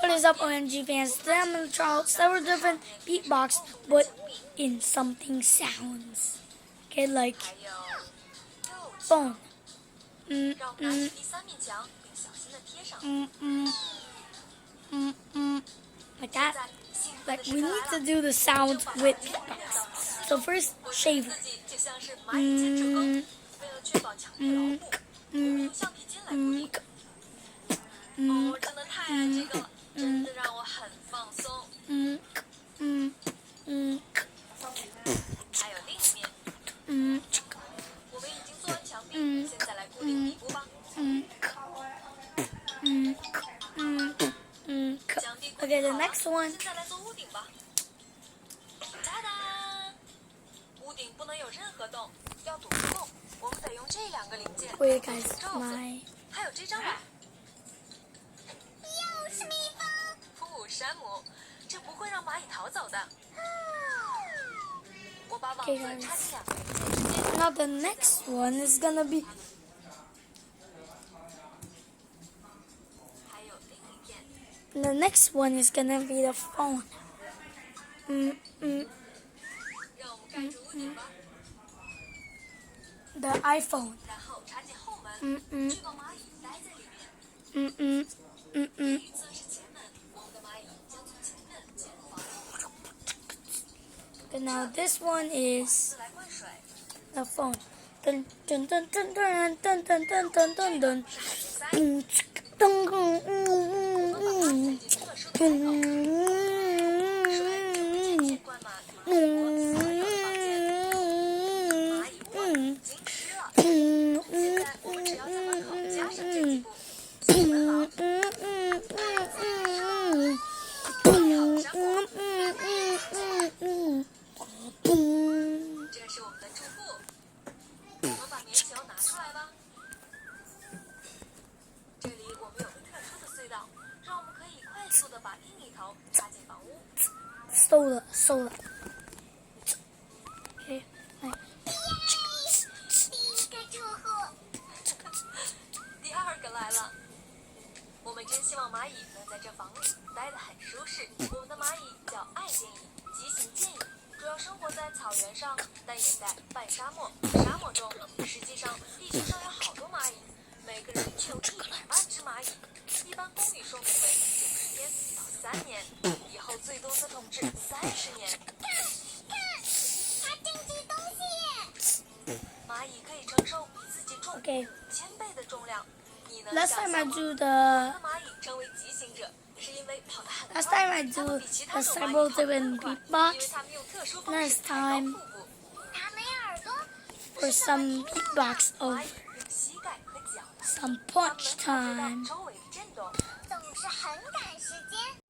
What is up, OMG fans? Today I'm going to try out several different beatbox, but in something sounds. Okay, like phone. Like that. Like we need to do the sound with beatbox. So first, shaver. Okay, the next one. Wait, guys, my. ，Okay, guys. Now the next one is gonna be. The next one is gonna be the phone. The iPhone. And now this one is the phone. Dun dun dun dun dun dun dun dun dun dun dun.收了。OK， 来。第二个来了，我们真希望蚂蚁能在这房里待得很舒适。我们的蚂蚁叫爱建蚁，畸形建蚁，主要生活在草原上，但也在半沙漠、沙漠中。实际上，地球上有好多蚂蚁，每个人却有180只蚂蚁。一般公里寿命为90天到3年，以后最多可统治30年。蚂蚁可以承受比自己重5000倍的重量。Last time I do the. Last time I do the several different beatbox. Next time for some beatbox of some punch time. 总是很赶时间。